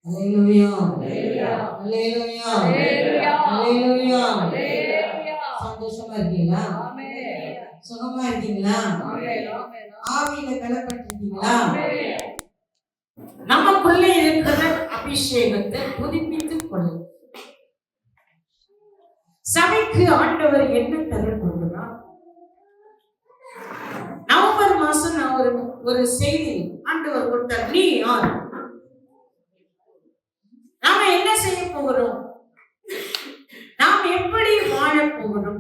அல்லேலூயா அல்லேலூயா அல்லேலூயா. சந்தோஷமா இருக்கீங்களா? சுகமா இருக்கீங்களா? ஆவியில பலப்பட்டிருக்கீங்களா? நமக்குள்ள இருக்கிற அபிஷேகத்தை புதுப்பித்துக் கொள்ளும். சபைக்கு ஆண்டவர் என்ன தர போகிறார்? நவம்பர் மாசம் நான் ஒரு செய்தி ஆண்டவர் கொடுத்தார். நீ யார்? நாம என்ன செய்ய போகிறோம்? நாம் எப்படி வாழ போகிறோம்?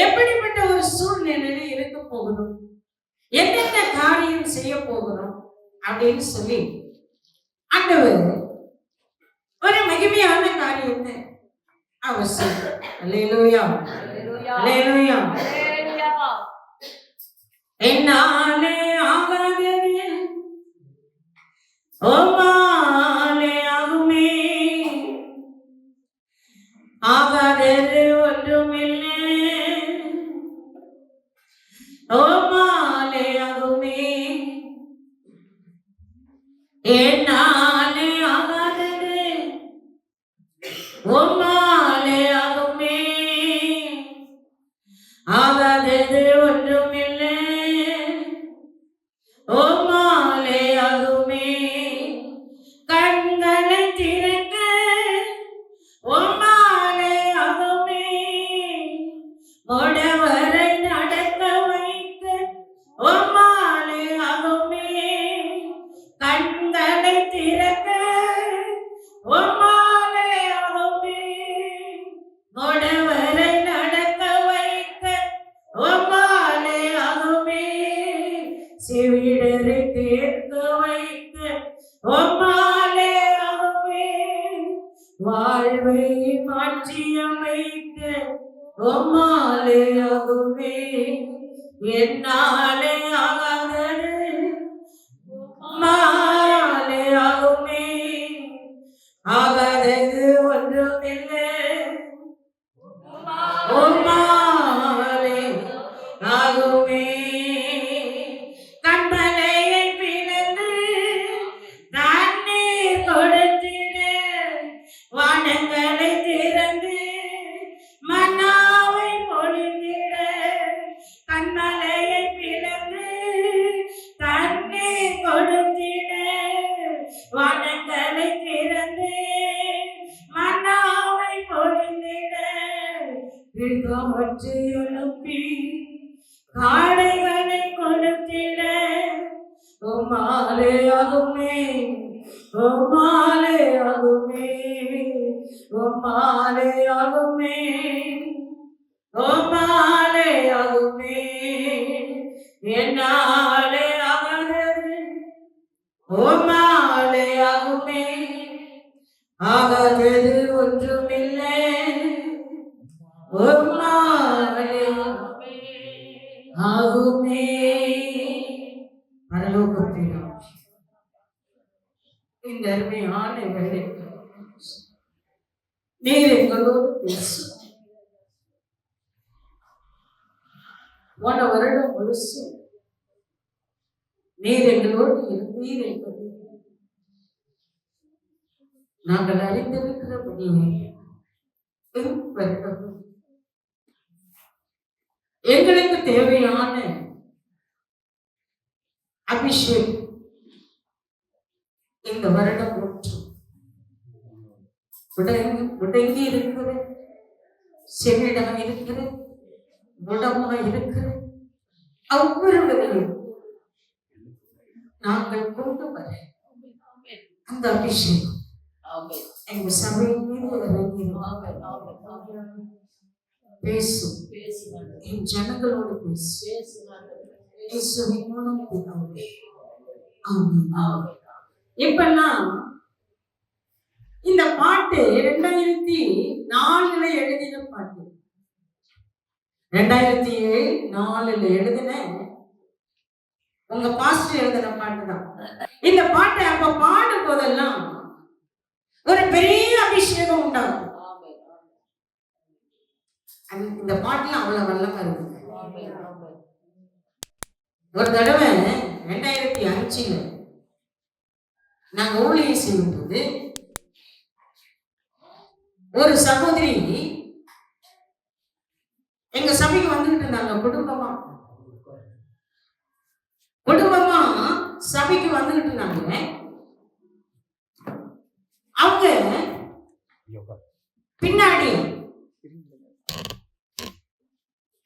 எப்படிப்பட்ட ஒரு சூழ்நிலையில இருக்க போகிறோம்? என்னென்ன காரியம் செய்ய போகிறோம் அப்படின்னு சொல்லி ஆண்டவர் ஒரு மகிமையான காரியத்தை அவசியம். அல்லேலூயா அல்லேலூயா. என்னாலே ஆகாதது உம்மாலே ஆகுமே, ஆகாதது ஒன்றுமில்லை உம்மாலே ஆகுமே. என்னாலே ஆகாதது உம்மாலே ஆகுமே, ஆகாதது ஒன்றுமில்லை உம்மாலே ஆகுமே. கண்களை திறக்க உம்மாலே ஆகுமே, முடவரை நடக்க வைக்க உம்மாலே ஆகுமே. கண்களை திறக்க உம்மாலே ஆகுமே, முடவரை நடக்க வைக்க உம்மாலே ஆகுமே. செவிடரை கேட்க வைக்க உம்மாலே ஆகுமே, வாழ்வை மாற்றியமைக்க உம்மாலே ஆகுமே. என்னாலே ஆகாதது உம்மாலே ஆகுமே, ஆகாதது ஒன்றுமில்லை உம்மாலே ஆகுமே. கண்மலையை பிளந்து தண்ணீர் கொடுத்திட, வானங்களை திறந்து மன்னாவை பொழிந்திட. கண்மலையை பிளந்து தண்ணீர் கொடுத்திட, வானங்களை திறந்து மன்னாவை பொழிந்திட. காற்று எழுப்பி காடைகளை கொடுத்திட உம்மாலே ஆகுமே, உம்மாலே ஆகுமே, உம்மாலே ஆகுமே, உம்மாலே ஆகுமே. என்னாலே ஆகாதது உம்மாலே ஆகுமே, ஆகாதது ஒன்றுமில்லை உம்மாலே ஆகுமே. பரலோகத்தில் இந்த அருமையான வேலை நீர் எங்களோடு பேசும். போன வருடம் முழுசு நீர் எங்களோடு இருந்தீர் என்பது நாங்கள் அறிந்திருக்கிறபடியே எங்களுக்கு தேவையான அபிஷேகம் இந்த வருடம் முடங்கி இருக்கிற, செவிடாக இருக்கிற, முடமாக இருக்கிற ஒவ்வொருவரையும் நாங்கள் கொண்டு வர அந்த அபிஷேகம் எங்க சபையின் மீது இறங்கி பேசும். என் ஜனங்களோடு பேசும். இப்பெல்லாம் இந்த பாட்டு 2004 எழுதின பாட்டு. 2004 எழுதின உங்க பாஸ்டர் எழுதின பாட்டு தான். இந்த பாட்டை அப்ப பாடும் போதெல்லாம் ஒரு பெரிய அபிஷேகம் உண்டாகும். இந்த பாட்டுல அவ்வளவு வல்லமா இருக்கு. ஒரு தடவை 2005 நாங்க ஊழியம் செய்யும்போது ஒரு சகோதரி எங்க சபைக்கு வந்துகிட்டு இருந்தாங்க. குடும்பமா சபைக்கு வந்துகிட்டு இருந்தாங்க. அவங்க பின்னாடி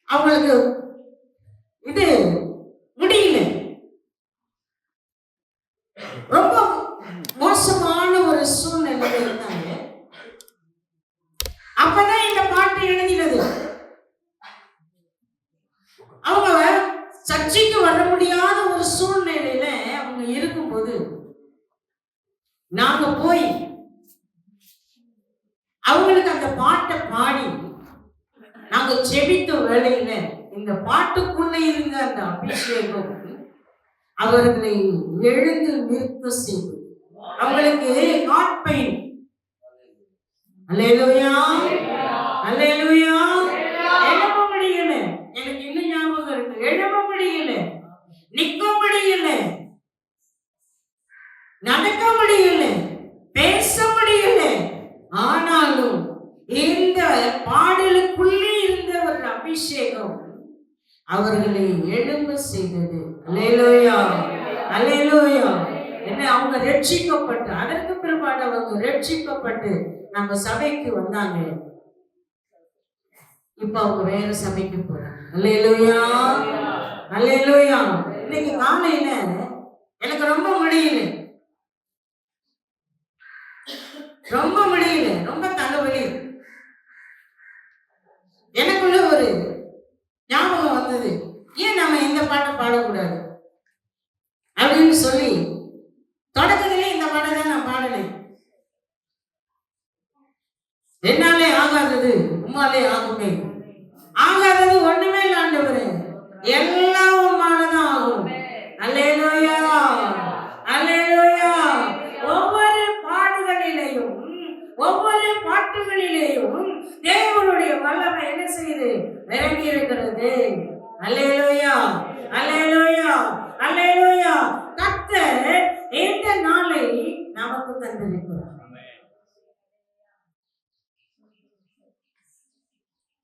அவங்களுக்கு இது முடியல, ரொம்ப மோசமான ஒரு சூழ்நிலை இருந்தாங்க. அப்பதான் இந்த பாட்டு எழுதினது. அவங்க சர்ச்சைக்கு வர முடியாத ஒரு சூழ்நிலையில அவங்க இருக்கும்போது நாங்க போய் அவங்களுக்கு அந்த பாட்டை பாடி நாங்க ஜெபித்த வேளையில இந்த பாட்டுக்குள்ள இருந்த அந்த அபிஷேகம் அவர்களை எழுந்து நிற்க செய்து அவங்களுக்கு ஹார்ட் பெயின். அல்லேலூயா, அல்லேலூயா. எழும்ப முடியல, எனக்கு இன்னும் ஞாபகம் இருக்கு. எழும்ப முடியல, நிற்க முடியல, நடக்க முடியல, பேச முடியல. ஆனாலும் இந்த பாடலுக்குள்ளே இருந்த ஒரு அபிஷேகம் அவர்களை எழும்ப செய்தது. அல்லேலூயா, அல்லேலூயா. என்ன அவங்க ரட்சிக்கப்பட்டு அதற்கு பிற்பாடு அவங்க ரட்சிக்கப்பட்டு நம்ம சபைக்கு வந்தாங்க. இப்ப அவங்க வேற சபைக்கு போறாங்க. அல்லேலூயா, அல்லேலூயா. இன்னைக்கு காலையில எனக்கு ரொம்ப முடியல, ரொம்ப முடியல, ரொம்ப தலைவலி. எனக்குள்ள ஒரு ஞாபகம் வந்தது, ஏன் நம்ம இந்த பாட்டை பாடக்கூடாது அப்படின்னு சொல்லி தொடக்கத்திலே இந்த பாட்டை தான் நான் பாடினேன். என்னாலே ஆகாதது உம்மாலே ஆகுமே. ஆகாதது ஒண்ணுமே இல்லை ஆண்டவரே, எல்லாம் உம்மாலதான் ஆகும். அல்லேலூயா, அல்லேலூயா. ஒவ்வொரு பாடுகளிலேயும் ஒவ்வொரு பாட்டுகளிலேயும் தேவனுடைய வல்லமை என்ன செய்யுது? இறங்கி இருக்கிறது. அல்லேலூயா, அல்லேலூயா, அல்லேலூயா. கர்த்தர் இந்த நாளை நமக்கு தந்திருக்கிறார்.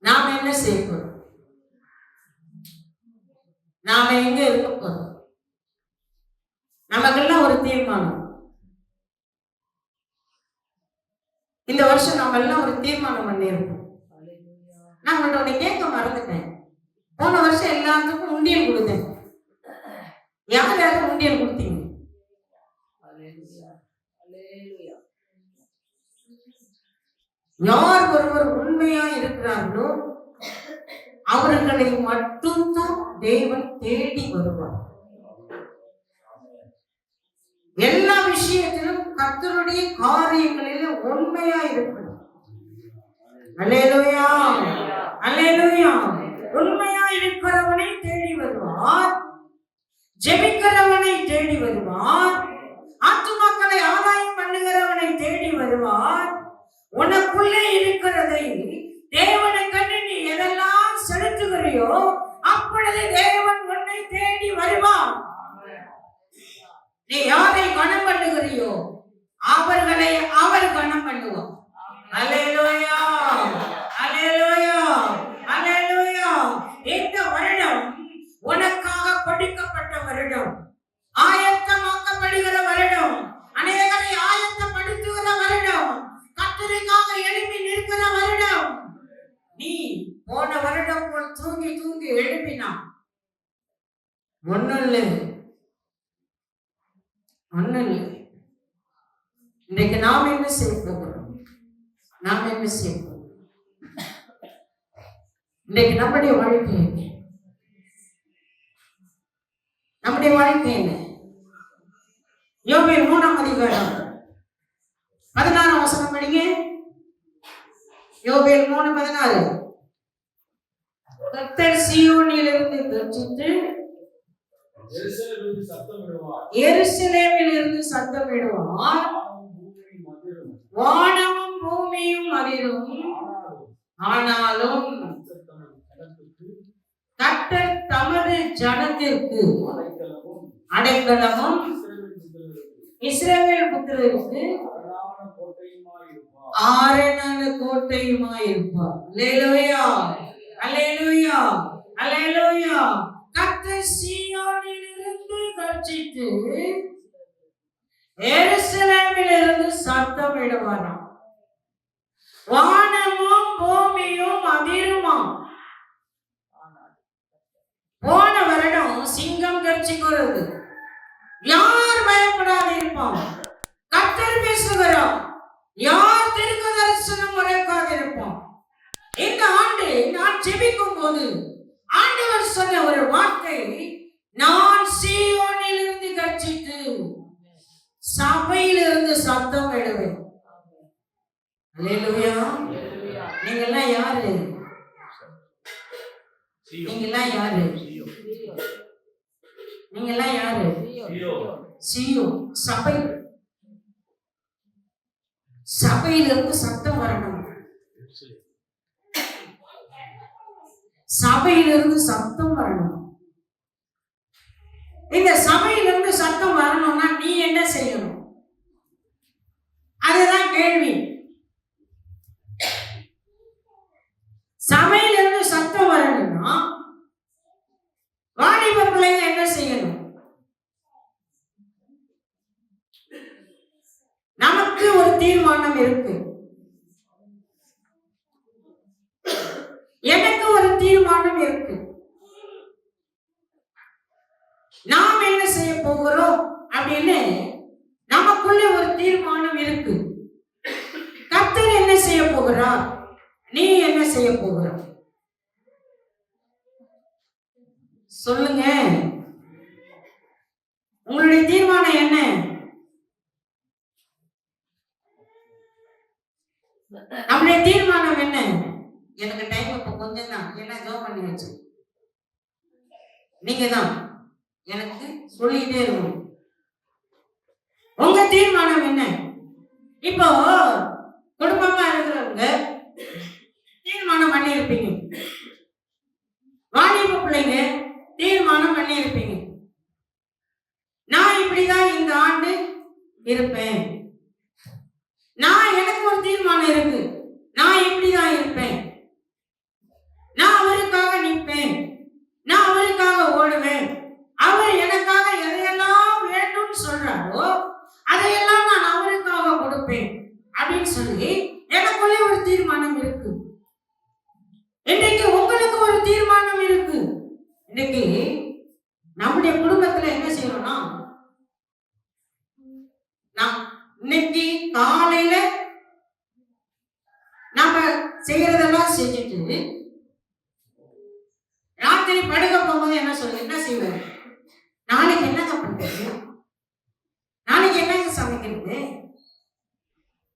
நாம என்ன செய்ய போறோம்? நாம எங்க இருக்க போறோம்? நமக்கெல்லாம் ஒரு தீர்மானம். இந்த வருஷம் நாம எல்லாம் ஒரு தீர்மானம் பண்ணியிருக்கோம். நான் உங்கள்ட்ட கேட்க மறந்துட்டேன். போன வருஷம் எல்லாத்துக்கும் உண்டியல் கொடுத்தேன். யார் யாரும் உண்டியல் கொடுத்தீங்க? யார் ஒருவர் உண்மையா இருக்கிறார்களோ அவர்களை மட்டும்தான் தேவன் தேடி வருவார். எல்லா விஷயத்திலும் கர்த்தருடைய காரியங்களில் உண்மையா இருக்கணும். அல்லேலூயா, அல்லேலூயா. உண்மையா இருக்கிறவனை தேடி வருவார், ஜெபிக்கிறவனை தேடி வருவார், ஆத்துமாக்களை ஆதாயம் பண்ணுகிறவனை தேடி வருவார். உனக்குள்ளே இருக்கிறதை தேவனை கண்டு நீ எதெல்லாம் செலுத்துகிறையோ அப்பொழுது தேவன் உன்னை தேடி வருவார். நீ யாரை கனம் பண்ணுகிறையோ அவர்களை அவர் கனம் பண்ணுவார். அல்லேலூயா, அல்லேலூயா, அல்லேலூயா. இந்த வருடம் உனக்காக கொடுக்கப்பட்ட வருடம், ஆயத்தமாக்கப்படுகிற வருடம், அநேகரை ஆயத்தப்படுத்துகிற வருடம், கர்த்தருக்காக எழுப்பி நிற்கிற வருடம். நீ போன வருடம் போல் தூங்கி தூங்கி எழுப்பினா ஒண்ணும் இல்லை, ஒண்ணும் இல்லை. இன்றைக்கு நாம் என்ன செய்ய போகிறோம்? நாம் என்ன செய்ய போகிறோம்? இன்றைக்கு நம்முடைய வாழ்க்கை என்ன? நம்முடைய வாழ்க்கை என்ன? யோபேல் 3ஆம் அதிகாரம் 16ஆம் வசனம் படிங்க. யோபேல் 3:16. கர்த்தர் சீயோனிலிருந்து கர்ஜித்து எருசலேமிலிருந்து சத்தமிடுவார், வானமும் பூமியும் அதிரும். ஆனாலும் கர்த்தர் தமது ஜனத்திற்கு அடைக்கலமும் இஸ்ரவேல் நடத்துவதற்கு ஆரணான கோட்டையுமாய் இருப்பார். அல்லேலூயா, அல்லேலூயா, அல்லேலூயா. கர்த்தர் சீயோனிலிருந்து கர்ஜித்து எருசலேமிலிருந்து சத்தமிடுவாராம். வானமும் பூமியும் அதிருமாம். போன வருடம் சிங்கம் கர்ஜிக்கிறது, யார் பயப்படாது இருப்பான்? கர்த்தர் பேசுகிறார், யார் தீர்க்க தரிசனம் உரைக்காது இருப்பான்? இந்த ஆண்டு நான் ஜெபிக்கும் போது ஆண்டவர் சொன்ன ஒரு வார்த்தை, நான் சீயோனிலிருந்து கர்ஜித்து சபையிலிருந்து சத்தம் விடுவேன். அல்லேலூயா. நீங்கெல்லாம் யாரு? நீங்கெல்லாம் யாரு? நீங்கெல்லாம் யாரு? சீயோன் சபை. சபையிலிருந்து சத்தம் வரணும். சபையிலிருந்து சத்தம் வரணும். இந்த சபையிலிருந்து சத்தம் வரணும்னா நீ என்ன செய்யணும்? அதுதான் கேள்வி. சபையிலிருந்து சத்தம் வரணும்னா வாலிப பிள்ளைங்க என்ன செய்யணும்? நமக்கு ஒரு தீர்மானம் இருக்கு, எனக்கு ஒரு தீர்மானம் இருக்கு. நாம் என்ன செய்ய போகிறோம் அப்படின்னு நமக்குள்ள ஒரு தீர்மானம் இருக்கு. கர்த்தர் என்ன செய்ய போகிறார்? நீ என்ன செய்ய போகிறார்? சொல்லுங்க, உங்களுடைய தீர்மானம் என்ன? நம்முடைய தீர்மானம் என்ன? எனக்கு டைம் இப்ப கொஞ்சம் தான், என்ன ஜோம் பண்ணி வச்சு நீங்க தான் எனக்கு சொல்லிட்டே இருக்கணும். உங்க தீர்மானம் என்ன? இப்போ குடும்பமா இருக்கிறவங்க தீர்மானம் பண்ணி இருப்பீங்க, வாலிப பிள்ளைங்க தீர்மானம் பண்ணி இருப்பீங்க, நான் இப்படிதான் இந்த ஆண்டு இருப்பேன். நான் எனக்கு ஒரு தீர்மானம் இருக்கு, நான் இப்படிதான் இருப்பேன், நான் அவருக்காக நிற்பேன், நான் அவருக்காக ஓடுவேன், அவர் எனக்காக எதையெல்லாம் வேண்டும் சொல்றாரோ அதையெல்லாம் நான் அவருக்காக கொடுப்பேன் அப்படின்னு சொல்லி எனக்குள்ளே ஒரு தீர்மானம் இருக்கு. இன்னைக்கு உங்களுக்கு ஒரு தீர்மானம் இருக்கு. இன்னைக்கு நம்முடைய குடும்பத்துல என்ன செய்யணும்னா, இன்னைக்கு காலையில நாம செய்யறதெல்லாம் செஞ்சுட்டு ராத்திரி படுக்க போகும்போது என்ன செய்வேன்? நாளைக்கு என்னங்க பண்றது? நாளைக்கு என்னங்க சமைக்கிறது?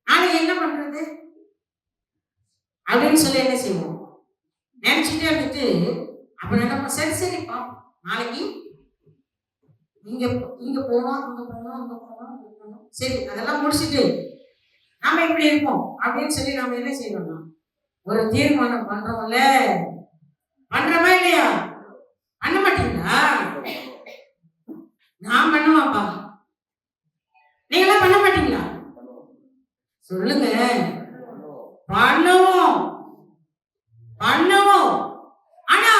நாளைக்கு என்ன பண்றது அப்படின்னு சொல்லி என்ன செய்வோம்? நினைச்சிட்டே இருந்துட்டு அப்ப நினைப்போம், சரி சரி பாப்போம், நாளைக்கு இங்க இங்க போனோம், அங்க போனோம், அங்க போனோம், சரி அதெல்லாம் முடிச்சுட்டு நாம இப்படி இருப்போம் அப்படின்னு சொல்லி நாம என்ன செய்யணும்னா ஒரு தீர்மானம் பண்றோம்ல. பண்றோமா இல்லையா? பண்ண மாட்டீங்களா? நான் பண்ணுவாப்பா, நீங்களாம் பண்ண மாட்டீங்களா? சொல்லுங்க. பண்ணுவோம், பண்ணுவோம். ஆனா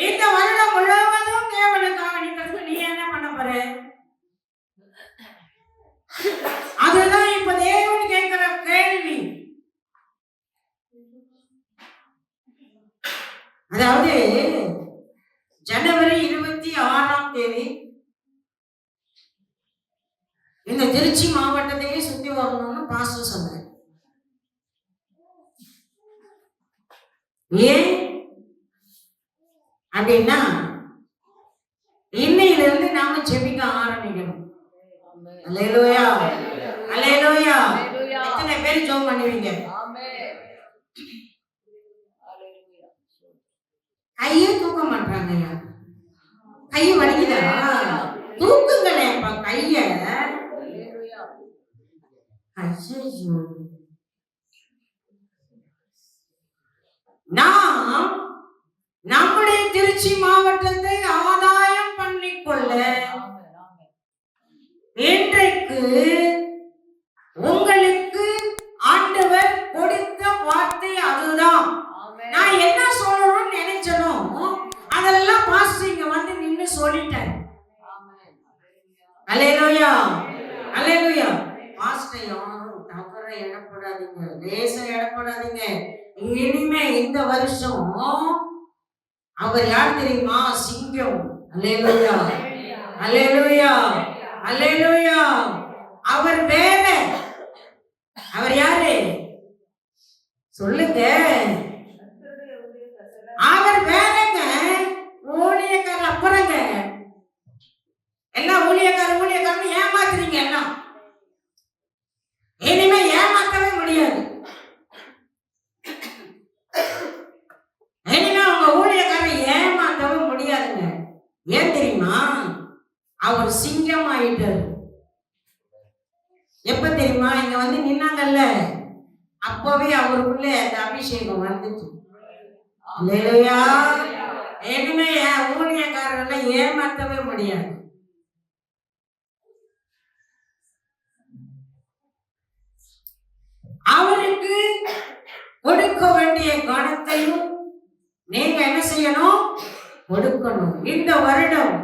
இந்த வருடம் முழுவதும் தேவனுக்காக நிற்கிறது நீ என்ன பண்ண போற? அதுதான் இப்ப தேவன் கேட்கிற கேள்வி. அதாவது ஜனவரி 26 இந்த திருச்சி மாவட்டத்தையே சுத்தி வரணும்னு பாஸ்டர் சொன்னார். ஏன் அப்படின்னா இன்னையிலிருந்து நாம ஜெபிக்க ஆரம்பிக்கணும். அல்லேலூயா, அல்லேலூயா. எத்தனை பேர் ஜெபம் பண்ணுவீங்க? கையே தூக்க மாட்டாங்க. கை வலிக்குதா? தூக்குங்களேப்பா கைய. நாம் நம்முடைய திருச்சி மாவட்டத்தை ஆதாயம் பண்ணிக்கொள்ள இன்றைக்கு உங்களுக்கு ஆண்டவர் கொடுத்த வார்த்தை அதுதான். நான் என்ன சொல்லணும்னு நினைச்சனோ அதெல்லாம் பாஸ்டர் இங்க வந்து நின்னு சொல்லிட்டேன். அல்லேலூயா, அல்லேலூயா. பாஸ்டர் யாரும் தவற எடப்படாதீங்க, லேசா எடப்படாதீங்க. இனிமே இந்த வருஷம் அவர் யார் தெரியுமா? சிங்கம். அல்லேலூயா, அல்லேலூயா, அல்லேலூயா. அவர் வேற. அவர் யாரு சொல்லுங்க? அவர் வேறங்க. ஊழியக்காரர் அப்புறங்க. எல்லாம் ஊழியக்காரன் ஏமாத்துறீங்க. எல்லாம் இனிமே ஏமாத்தவே முடியாது. இனிமே உங்க ஊழியக்காரன் ஏமாத்தவே முடியாதுங்க. ஏன் தெரியுமா? அவர் சிங்கம் ஆயிட்டார். எப்ப தெரியுமா? இங்க வந்து நின்னாங்கல்ல, அப்பவே அவருக்குள்ள அந்த அபிஷேகம் வந்துச்சு. அல்லேலூயா. இனிமே ஊழியக்காரர்களை ஏமாத்தவே முடியாது. அவருக்கு கொடுக்க வேண்டிய கணத்தையும் நீங்க என்ன செய்யணும்? கொடுக்கணும். இந்த வருடம்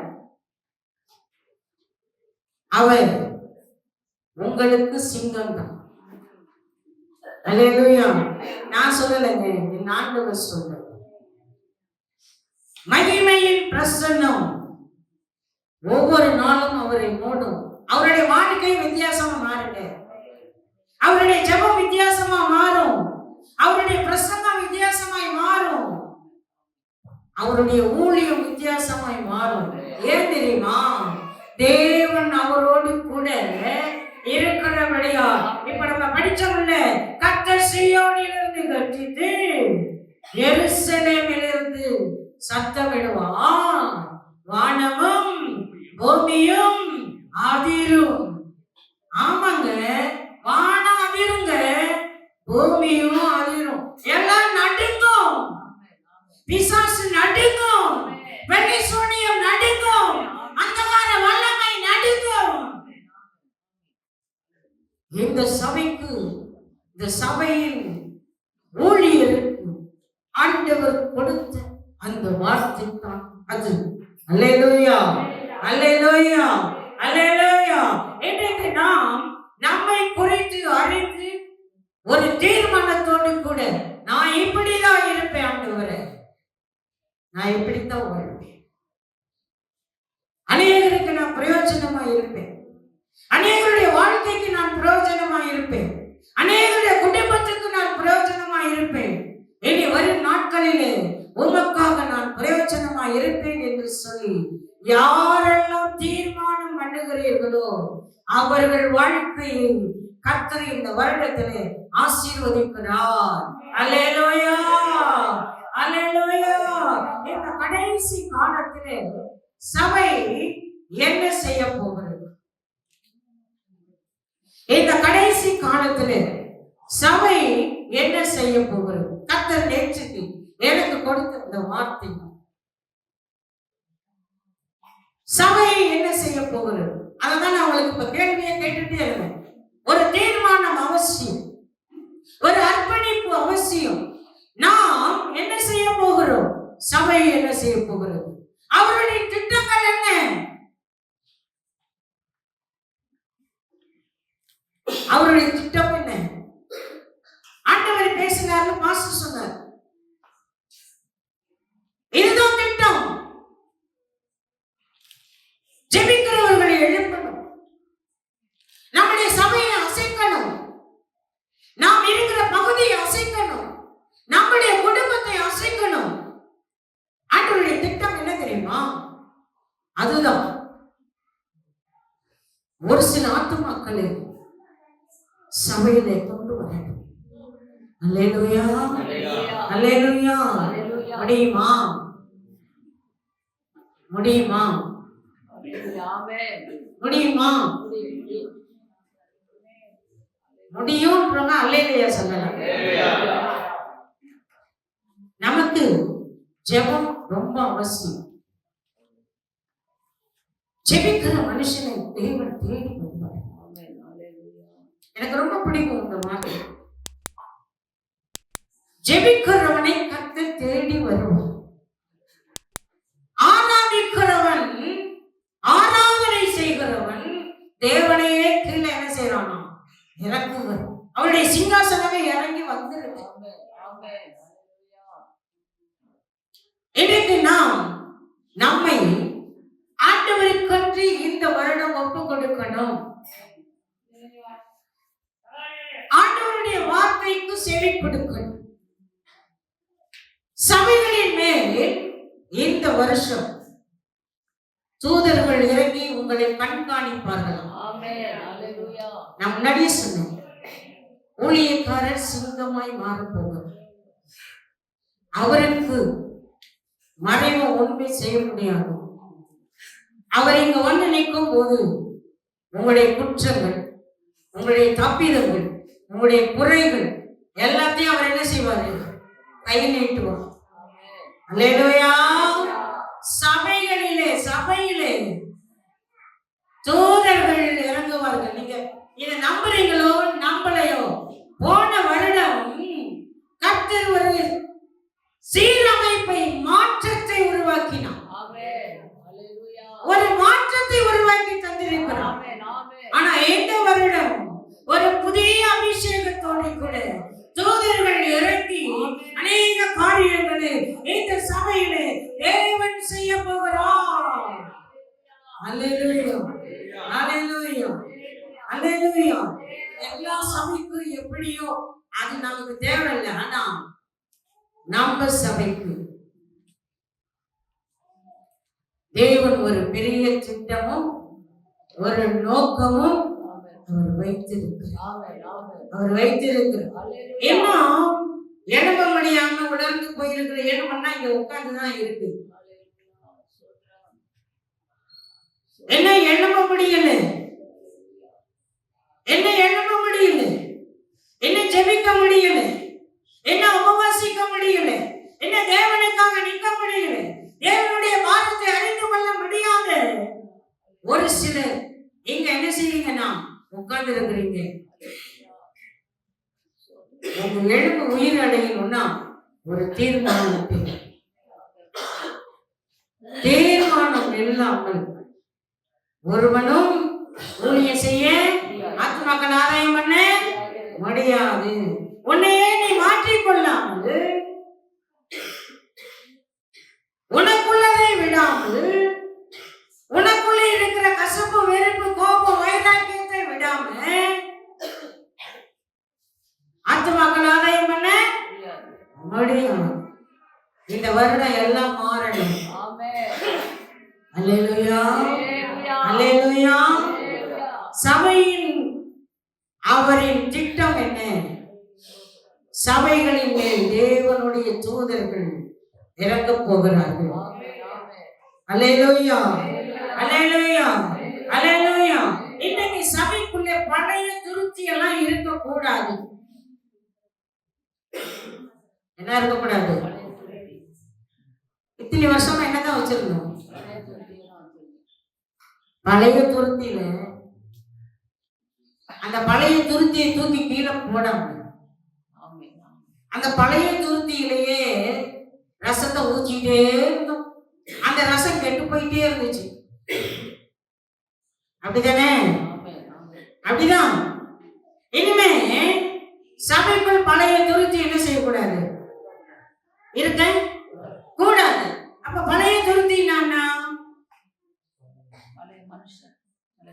அவர் உங்களுக்கு சிங்கம் தான். அல்லேலூயா. நான் சொல்லலைங்க, ஆண்டவர் சொல்ற. மகிமையின் பிரசன்னம் ஒவ்வொரு நாளும் அவரை மூடும். அவருடைய வாழ்க்கை வித்தியாசமா மாறுங்க. அவருடைய ஜெபம் வித்தியாசமா மாறும். அவருடைய பிரசங்கம் வித்தியாசமாய் மாறும். அவருடைய ஊழியம் வித்தியாசமாய் மாறும். ஏன் தெரியுமா? தேவன் அவரோடு கூட இருக்கிறபடியா. இப்ப நம்ம படிச்சோம்ல, கர்த்தர் சீயோனிலிருந்து கர்ஜித்து எருசலேமிலிருந்து சத்தமிடுவார், வானமும் பூமியும் அதிரும். ஆமாங்க, வானம் அதிருங்க, பூமியும் அதிரும். எல்லாம் நடுங்கும். பிசாசு நடுங்கும், வெள்ளை சூனியம் நடுங்கும், அந்தகார வல்லமை நடுங்கும். இந்த சபைக்கு, இந்த சபையின் ஊழியருக்கு ஆண்டவர் கொடுத்த அந்த வார்த்தை தான் அது. அல்லேலூயா, அல்லேலூயா, அல்லேலூயா. இன்றைக்கு நாம் நம்மை குறித்து அறிந்து ஒரு தீர்மானத்தோடு கூட, நான் இப்படிதான் இருப்பேன் ஆண்டவரே, நான் இப்படித்தான் வாழ்வேன், அநேகருக்கு நான் பிரயோஜனமா இருப்பேன், அநேகருடைய வாழ்க்கைக்கு நான் பிரயோஜனமா இருப்பேன், அநேகருடைய குடும்பத்துக்கு நான் பிரயோஜனமா இருப்பேன், இனி வரும் நாட்களிலே உமக்காக நான் பிரயோஜனமா இருப்பேன் என்று சொல்லி யாரெல்லாம் தீர்மானம் பண்ணுகிறீர்களோ அவர்கள் வாழ்க்கையை கர்த்தர் இந்த வருடத்திலே ஆசீர்வதிக்கிறார். அல்லேலூயா, அல்லேலூயா. இந்த கடைசி காலத்திலே சபை என்ன செய்ய போகிறது? இந்த கடைசி காலத்திலே சபை என்ன செய்ய போகிறது? கர்த்தர் நேற்றுக்கு எனக்கு கொடுத்த இந்த வார்த்தை, சபை என்ன செய்ய போகிறது? அதான் நான் உங்களுக்கு இப்ப கேள்வியை கேட்டுட்டே இருக்கேன். ஒரு தீர்மானம் அவசியம், ஒரு அர்ப்பணிப்பு அவசியம். நாம் என்ன செய்ய போகிறோம்? சபை என்ன செய்ய போகிறது? அவருடைய திட்டங்கள் என்ன? அவருடைய திட்டம் என்ன? ஆண்டவர் பேசினார், பாஸ்டர் சொன்னார், இதுதான் திட்டம். ஜெபிக்கிறவர்களை எழுப்பணும், நம்முடைய சபையை அசைக்கணும், நாம் இருக்கிற பகுதியை அசைக்கணும், நம்முடைய குடும்பத்தை அசைக்கணும். ஆண்டவருடைய திட்டம் என்ன தெரியுமா? அதுதான் ஒரு சில ஆத்துமாக்களை சபையிலே கொண்டு வரணும். அல்லேலூயா, அல்லேலூயா. முடியுமா? முடியுமா? முடியுமா? முடியும். அல்லேலூயா சொல்லலாம். நமக்கு ஜெபம் ரொம்ப அவசியம். ஜெபிக்கிற மனுஷனை தேவன் தேடி வருவார். எனக்கு ரொம்ப பிடிக்கும் இந்த வார்த்தை. ஜெபிக்கிறவனை கர்த்தர் தேடி வருவார். ஆராதிக்கிறவன், ஆராதனை செய்கிறவன் தேவனையே கீழே என்ன செய்யறானா? இறங்குவர். அவருடைய சிங்காசனமே இறங்கி வந்துருக்கு. இன்னைக்கு நாம் நம்மை ஆண்டவருக்கென்று இந்த வருடம் ஒப்பு கொடுக்கணும். ஆண்டவருடைய வார்த்தைக்கு செவி கொடுக்கணும். சபைகளின் மேல் இந்த வருஷம் தூதர்கள் இறங்கி உங்களை கண்காணிப்பார்கள். நான் முன்னாடியே சொன்னேன், ஊழியக்காரர் சிங்கமாய் மாறப்போகிறார். அவருக்கு மறைவு ஒன்றுமே செய்ய முடியாது. அவர் இங்க வந்து நிற்கும் போது உங்களுடைய குற்றங்கள், உங்களுடைய தப்பிதங்கள், உங்களுடைய குறைகள் எல்லாத்தையும் அவர் என்ன செய்வாரு? கை நீட்டுவார். அல்லேலூயா. சபையிலே தூதர்கள் இறங்குவார்கள். நீங்க இதை நம்புறீங்களோ நம்பலையோ, போன வருடம் கர்த்தர் ஒரு சீரமைப்பை, மாற்றத்தை உருவாக்கினார். ஒரு மாற்றத்தை உருவாக்கி தந்திருக்கிறார். ஆனா இந்த வருடம் ஒரு புதிய அபிஷேகத்தோடு கூட தூதர்கள் இறங்கி அநேக காரியங்களை இந்த சபையிலே தேவன் செய்ய போகிறார். அல்லேலூயா, அல்லேலூயா, அல்லேலூயா. எல்லா சபைக்கும் எப்படியோ அது நமக்கு தேவையில்லை. ஆனா நம்ம சபைக்கு தேவன் ஒரு பெரிய திட்டமும் ஒரு நோக்கமும் அவர் வைத்திருக்கிறார். இன்னும் எலும்ப முடியாம உணர்ந்து போயிருக்கிற எலும்புன்னா இங்க உட்கார்ந்துதான் இருக்கு. என்ன எலும்ப முடியல, என்ன எழும்ப முடியல, என்ன ஜெபிக்க முடியல, என்ன உபவாசிக்க முடியல, என்ன தேவனுக்காக நிற்க முடியல, தேவனுடைய வார்த்தையை அறிந்து கொள்ள முடியாத ஒரு சிலர் இங்க என்ன செய்றீங்கன்னா உட்கார்ந்து இருக்கிறீங்க. உங்க எழுப்பு உயிர் அடையணும்னா ஒரு தீர்மானம் இல்லாமல் ஒருவனும் ஊழியம் செய்ய, ஆத்மாக்கள் ஆதாயம் பண்ண முடியாது. உன்னையே நீ மாற்றிக்கொள்ளாமல், உனக்குள்ளதை விடாமல், உனக்குள்ளே இருக்கிற கசப்பு, வெறுப்பு, கோபம், வைராக்கியத்தை விடாம ஆத்மாக்கள் ஆதாயம் பண்ண முடியும். இந்த வருடம் எல்லாம் மாறணும். அல்லேலூயா, அல்லேலூயா. சபையின் அவரின் திட்டம் என்ன? சபைகளின் மேல் தேவனுடைய தூதர்கள் இறங்க போகிறார்கள். அல்லேலூயா, அல்லேலூயா, அல்லேலூயா. இன்னைக்கு சபைக்குள்ளே பழைய துருத்தி எல்லாம் இருக்கக்கூடாது. என்ன இருக்கக்கூடாது? இத்தனை வருஷமா என்னதான் வச்சிருந்தோம்? பழைய துருத்தியில அந்த பழைய துருத்தியை தூக்கி கீழே போடாம அந்த பழைய துருத்தியிலேயே ரசத்தை ஊற்றிட்டே இருந்தோம். அந்த ரசம் கெட்டு போயிட்டே இருந்துச்சு. அப்படிதானே? அப்படிதான். இனிமே சபைக்குள் பழைய துருத்தி என்ன செய்யக்கூடாது? இருக்க கூடாது. அப்ப பழைய துருத்தி என்னன்னா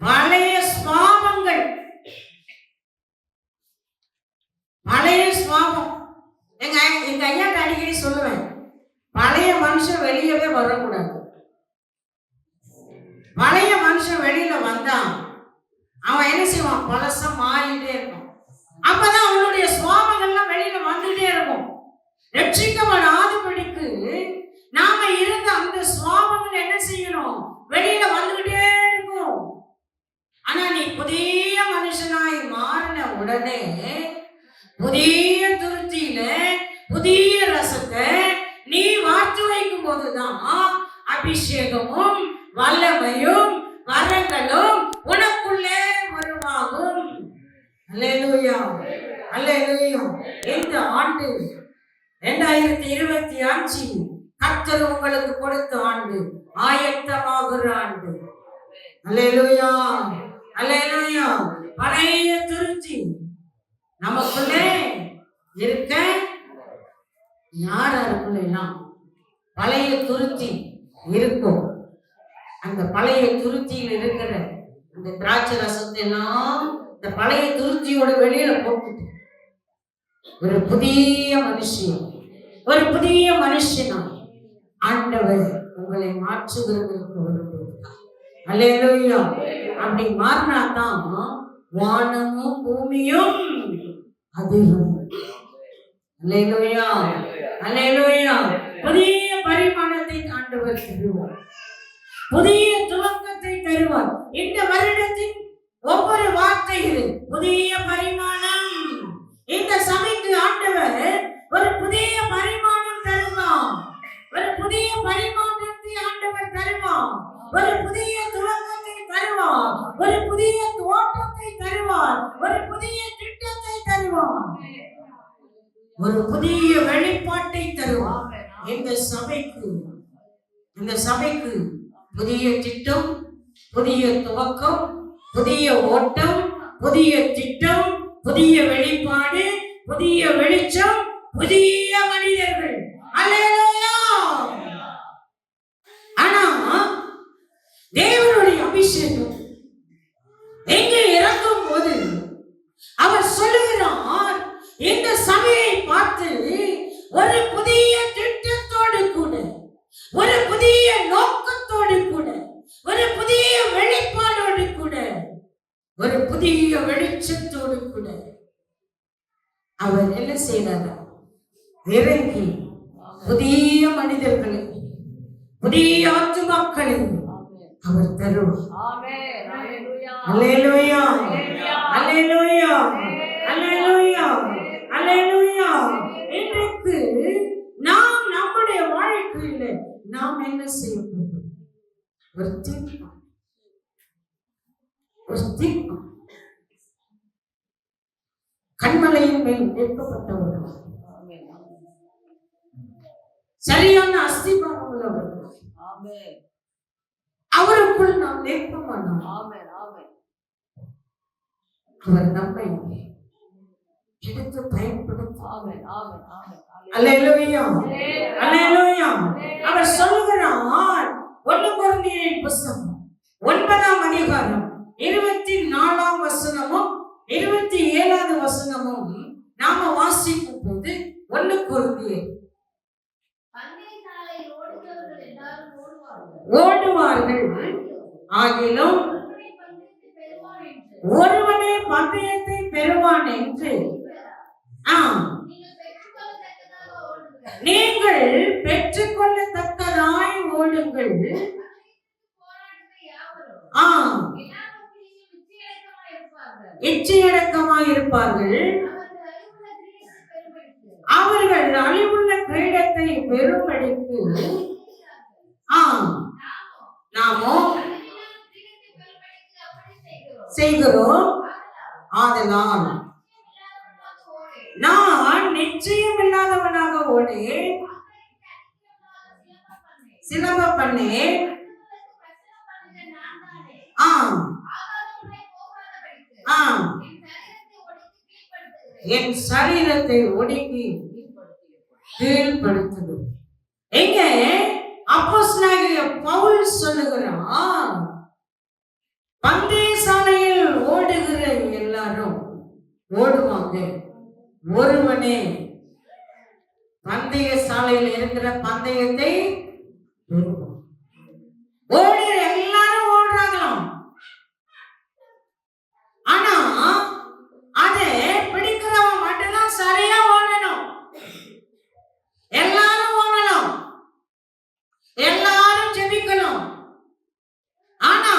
பழைய சுவாபங்கள், பழைய சுவாபம். எங்க ஐயாட்ட அடிக்கடி சொல்லுவேன், பழைய மனுஷன் வெளியவே வரக்கூடாது. பழைய மனுஷன் வெளியில வந்தான் அவன் என்ன செய்வான்? பழசம் மாறிட்டே இருக்கும். அப்பதான் அவனுடைய சுவாபங்கள்லாம் வெளியில வந்துட்டே இருக்கும். ரட்சிக்கப்படாதபடிக்கு நாம இருந்த அந்த சுவாபங்கள் என்ன செய்யணும்? வெளியில வந்துகிட்டே இருக்கும். ஆனா நீ புதிய மனுஷனாய் மாறின உடனே புதிய துருத்தியில புதிய ரசத்தை நீ வார்த்து வைக்கும் போதுதான் அபிஷேகமும் வல்லமையும் வரங்களும் உனக்குள்ளே உருவாகும். அல்லேலூயா, அல்லேலூயா. இந்த ஆண்டு 2025 கர்த்தர் உங்களுக்கு கொடுத்த ஆண்டு, ஆயத்தமாகிற ஆண்டு. அல்லேலூயா, அல்லேலூயா. பழைய திருச்சி நமக்குள்ளே இருக்க யாருக்குள்ளெல்லாம் பழைய துருத்தி இருக்கும். அந்த பழைய துருத்தியில் இருக்கிற அந்த திராட்சை ரசத்தை எல்லாம் இந்த பழைய துருத்தியோட வெளியில போட்டுட்டு ஒரு புதிய மனுஷன், ஒரு புதிய மனுஷனா ஆண்டவர் உங்களை மாற்றுகிறதுக்கு விரும்புகிறார். அல்லேலூயா. அப்படி மாறினாதான் வானமும் பூமியும் அதிரும். அல்லேலூயா, அல்லேலூயா. புதிய பரிமாணத்தை ஆண்டவர் தருவார், புதிய துவக்கத்தை தருவார். இந்த வருடத்தின் ஒவ்வொரு வார்த்தையிலும் புதிய பரிமாணம். இந்த சபைக்கு ஆண்டவர் ஒரு புதிய பரிமாணம் தருவார், ஒரு புதிய பரிமாற்றத்தை ஆண்டவர் தருவார், ஒரு புதிய துவக்கத்தை தருவார், ஒரு புதிய தோட்டத்தை தருவார், ஒரு புதிய திட்டத்தை தருவார், ஒரு புதிய வெளிப்பாட்டை தருவார். இந்த சபைக்கு புதிய திட்டம், புதிய துவக்கம், புதிய ஓட்டம், புதிய திட்டம், புதிய வெளிப்பாடு, புதிய வெளிச்சம், புதிய மனிதர்கள். அல்லேலூயா. ஆனா தேவனுடைய அபிஷேகம் எங்கே இறங்கும் போது அவர் சொல்லுகிறார், இந்த சபையை பார்த்து ஒரு புதிய திட்டத்தோடு கூட, ஒரு புதிய நோக்கத்தோடு கூட, ஒரு புதிய வெளிப்பாடோடு கூட, ஒரு புதிய வெளிச்சத்தோடு கூட அவர் என்ன செய்தார்? இறங்கி புதிய மனிதர்களை, புதிய ஆத்துமாக்களை அவர் தருவார். அல்லேலூயா, அல்லேலூயா, அல்லேலூயா, அல்லேலூயா. இன்றைக்கு நாம் நம்முடைய வாழ்க்கையில நாம் என்ன செய்ய போகிறோம்? ஒரு தீர்மானம், ஒரு தீர்மானம். கண்மலையின் மேல் நிற்கப்பட்டவர்கள், சரியான அஸ்திபாரம் உள்ளவர்கள், அவருக்குள் நாம் நிற்போமானால் அவர் நம்மை எடுத்து பயன்படுத்துவார். அல்லேலூயா, அல்லேலூயா. அவர் சொல்லுகிறார், 1 கொரிந்தியரின் புத்தகம் 9ஆம் அதிகாரம் 24ஆம் வசனமும் 27வது வசனமும் நாம வாசிக்கும் போது 1 கொரிந்தியர் ஓடுவார்கள், ஆகிலும் ஒருவனே பந்தயத்தை பெறுவான் என்று நீங்கள் பெற்றுக்கொள்ளத்தக்கதாய் ஓடுங்கள். இச்சையடக்கமாய் இருப்பார்கள், அவர்கள் அழிவுள்ள கிரீடத்தை பெறும்படிக்கு நாமோ செய்கிறோம். ஆதலால் நான் நிச்சயம் இல்லாதவனாக ஓடி சிலம்ப பண்ணே என் சரீரத்தை ஒடுக்கி கீழ்படுத்தது. எங்க அப்போஸ்தலனாகிய பவுல் சொல்லுகிறான், பந்தய சாலையில் ஓடுகிற எல்லாரும் ஓடுவாங்க, ஒருவனே பந்தய சாலையில் இருக்கிற பந்தயத்தை ஓடுகிற எல்லாரும் ஓடுறாங்களாம். ஆனா அதை பிடிக்கிறவன் மட்டும்தான் சரியா ஓடணும். எல்லாரும் ஓடணும், எல்லாரும் ஜெபிக்கணும். ஆனா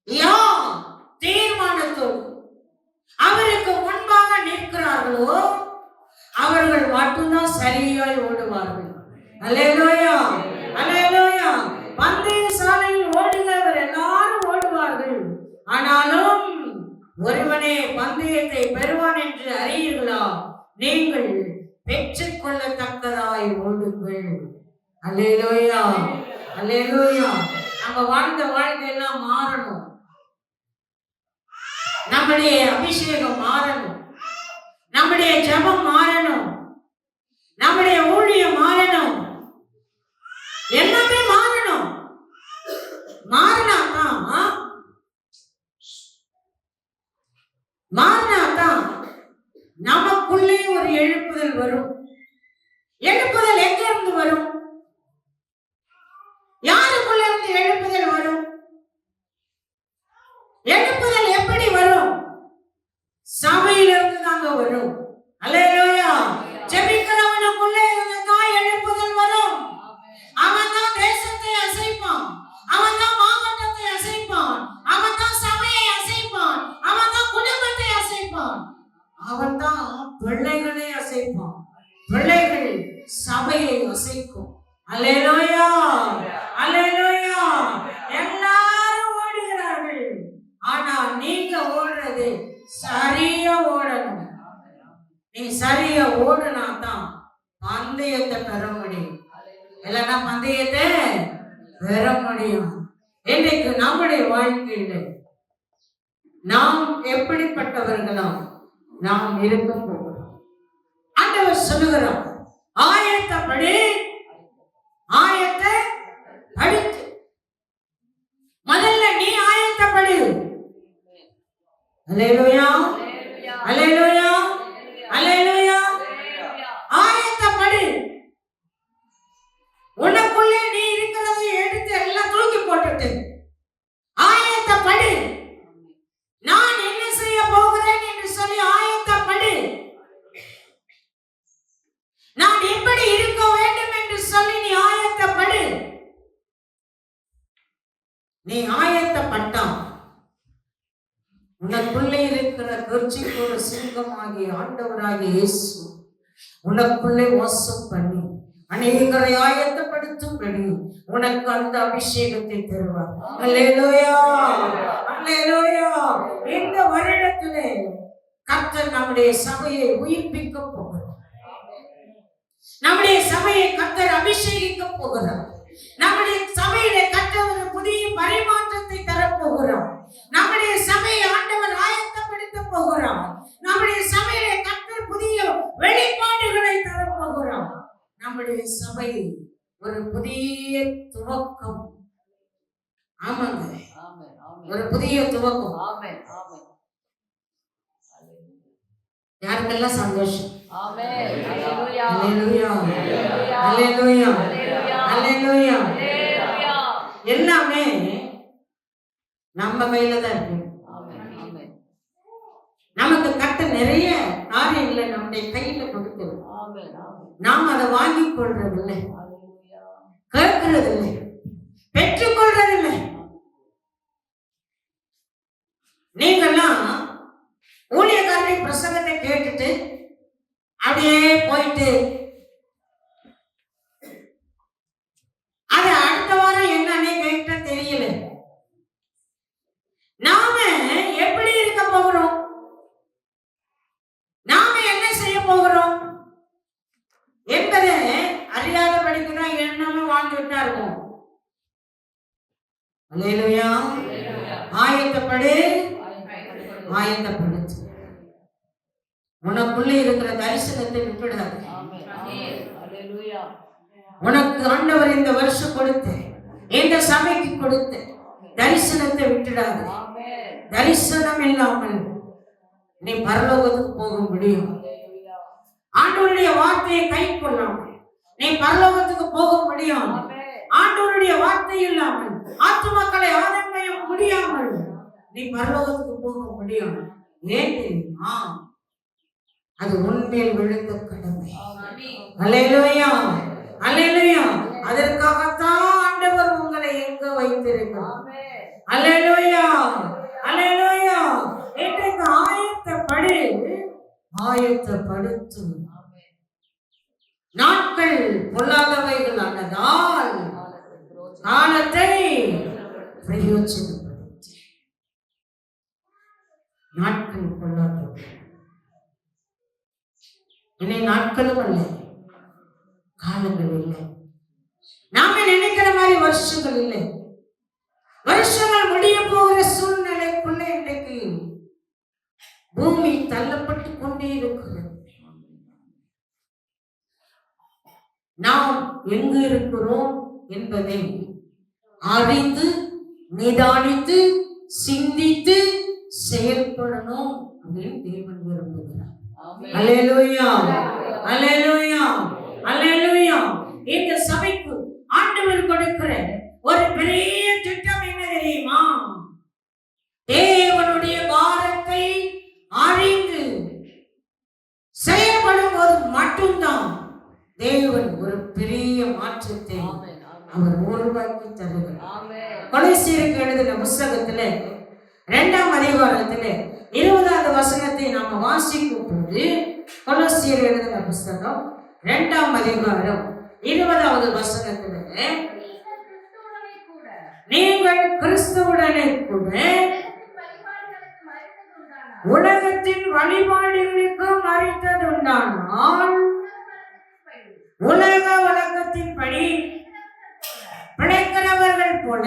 யார் தீர்மானத்தோடு அவருக்கு முன்பாக நிற்கிறார்களோ அவர்கள் மட்டும்தான் சரியாய் ஓடுவார்கள். அல்லேலூயா, அல்லேலூயா. பந்தய சாலையில் ஓடுகிறவர் எல்லாரும் ஓடுவார்கள், ஆனாலும் ஒருவனே பந்தயத்தை பெறுவான் என்று அறியீர்களா? நீங்கள் பெற்றுக் கொள்ளத்தக்கதாய் ஓடுங்கள். அல்லேலூயா, அல்லேலூயா. நம்ம வாழ்ந்த வாழ்க்கையெல்லாம் மாறணும். நம்முடைய அபிஷேகம் மாறணும், நம்முடைய ஜெபம் மாறணும், நம்முடைய ஊழியம் மாறணும், எல்லாமே மாறணும். மாறினாதான் நமக்குள்ளே ஒரு எழுப்புதல் வரும். எழுப்புதல் எங்க இருந்து வரும்? யாருக்குள்ள இருந்து எழுப்புதல் வரும்? எழுப்புதல் எப்படி வரும்? சபையிலிருந்து தாங்க வரும். அல்லேலூயா. ஜெபிக்கிறவனுக்குள்ளே இருந்து தான் எழுப்புதல் வரும். அவன் தான் தேசத்தை அசைப்பான், அவன் தான் மாவட்டத்தை அசைப்பான், அவன் தான் சபையை அசைப்பான், அவன் தான் குடும்பத்தை அசைப்பான், அவன் தான் பிள்ளைகளை அசைப்பான். பிள்ளைகள் சபையை அசைக்கும். அல்லேலூயா, அல்லேலூயா. எல்லாரும் ஓடுகிறார்கள், ஆனா நீங்க ஓடுறது சரியா ஓடணும். நீ சரியா ஓடுனா தான் பந்தயத்தை பெற முடியும், இல்லைன்னா பந்தயத்தை பெற முடியும். இன்றைக்கு நம்முடைய வாழ்க்கையில் நாம் எப்படிப்பட்டவர்களாம் நாம் இருக்க போகிறோம்? ஆண்டவர் சொல்லுகிறார், ஆயத்தப்படி, ஆயத்தை படித்து. முதல்ல நீ ஆயத்தப்படு. அல்லேலூயா, அல்லேலூயா, அல்லேலூயா. ஆயத்தப்படு. உனக்குள்ளே நீ இருக்கிறதை எடுத்து எல்லாம் தூக்கி போட்டுட்டு ஆயத்தப்படு. நான் என்ன செய்ய போகிறேன் என்று சொல்லி ஆயத்தப்படு. நான் எப்படி இருக்க வேண்டும் என்று சொல்லி நீ ஆயத்தப்படு. நீ ஆயத்தப்பட்டான் உனக்குள்ளே இருக்கிற கர்ச்சிக்கிற சிங்கமாகிய ஆண்டவராகிய இயேசு உனக்குள்ளே வாசம் பண்ணி அநேகரை ஆயத்தப்படுத்தும்படி உனக்கு அந்த அபிஷேகத்தை தருவார். அல்லேலூயா, அல்லேலூயா. இந்த வருடத்திலே கர்த்தர் நம்முடைய சபையை உயிர்ப்பிக்க போகிறார். நம்முடைய சபையை கர்த்தர் அபிஷேகிக்க போகிறார். நம்முடைய சபையிலே கர்த்தர் ஒரு புதிய பரிமாற்றத்தை தரப்போகிறார். நம்முடைய சபையை ஆண்டவர் ஆயத்தப்படுத்த போகிறார். நம்முடைய சபையிலே கர்த்தர் புதிய வெளிப்பாடுகளை தரப்போகிறார். நம்முடைய சபை ஒரு புதிய துவக்கம். ஆமாங்க, ஒரு புதிய துவக்கம். யாருக்கெல்லாம் சந்தோஷம்? அல்லேலூயா, அல்லேலூயா, அல்லேலூயா. எல்லாமே நம்ம கையில தான் இருக்கு. நமக்கு கட்ட நிறைய காரியங்களை நம்முடைய கையில கொடுக்கிறது. நாம் அதை வாங்கிக் கொள்றதில்லை, கேட்கறதில்லை, பெற்றுக் கொள்றதில்லை. நீங்கெல்லாம் ஊழியக்காரனை பிரசங்கத்தை கேட்டுட்டு அப்படியே போயிட்டு அது அடுத்த வாரம் என்னன்னே கேட்ட தெரியல. நாம எப்படி இருக்க போகிறோம்? நாம என்ன செய்ய போகிறோம் என்பதை அறியாதபடிக்குதான் என்னமே வாழ்ந்து விட்டா இருக்கும். அல்லேலூயா. ஆயத்தப்படு, ஆயத்தப்படு. உனக்குள்ளே இருக்கிற தரிசனத்தை விட்டுடாது. உனக்கு ஆண்டவர் இந்த வருஷம் கொடுத்த, இந்த சபைக்கு கொடுத்த தரிசனத்தை விட்டுடாது. தரிசனம் இல்லாமல் நீ பரலோகத்துக்கு போக முடியும். ஆண்டவருடைய வார்த்தையை கை கொள்ளாமல் நீ பரலோகத்துக்கு போக முடியும். ஆண்டவருடைய வார்த்தை இல்லாமல் ஆத்துமக்களை ஆதரவு முடியாமல் நீ பரலோகத்துக்கு போக முடியும். ஏன் தெரியுமா? அது உன்மேல் விழுந்த கடமை. அல்லேலூயா, அல்லேலூயா. அதற்காகத்தான் ஆண்டவர் உங்களை எங்க வைத்திருக்கிறார். அல்லேலூயா, அல்லேலூயா. இன்றைக்கு ஆயத்தப்படு, ஆயத்தப்படுத்து. நாட்கள் பொல்லாதவைகள் ஆனதால் காலத்தை பிரயோஜனப்படுத்து. நாட்கள் கொள்ளாதது. இனி நாட்களும் அல்ல, காலங்கள் இல்லை. நாம நினைக்கிற மாதிரி வருஷங்கள் இல்லை. வருஷங்கள் முடிய போகிற சூழ்நிலைக்குள்ள இன்றைக்கு பூமி தள்ளப்பட்டு கொண்டே இருக்கிறது. நாம் எங்கு இருக்கிறோம் என்பதை அறிந்து நிதானித்து சிந்தித்து செயல்படணும் அப்படின்னு தேவன் விரும்புகிறார். அல்லேலூயா, அல்லேலூயா, அல்லேலூயா. இந்த சபைக்கு ஆண்டவர் கொடுக்கிற ஒரு பெரிய திட்டம் என்ன தெரியுமா? தேவனுடைய வாரத்தை அறிந்து செயல்படும் போது மட்டும்தான் தேவன் ஒரு பெரிய மாற்றத்தை அவர் உருவாக்கி தருகிறார். கொலோசியருக்கு எழுதின புத்தகத்துல 2ஆம் அதிகாரத்துல 20வது வசனத்தை நாம வாசிக்கும் போது, கொலோசியர் எழுதின புத்தகம் 2ஆம் அதிகாரம் 20வது வசனத்துல, நீங்கள் கிறிஸ்துவுடனே கூட உலகத்தின் வழிபாடுகளுக்கு மறித்ததுண்டானால் உலக வழக்கத்தின்படி பிழைக்கிறவர்கள் போல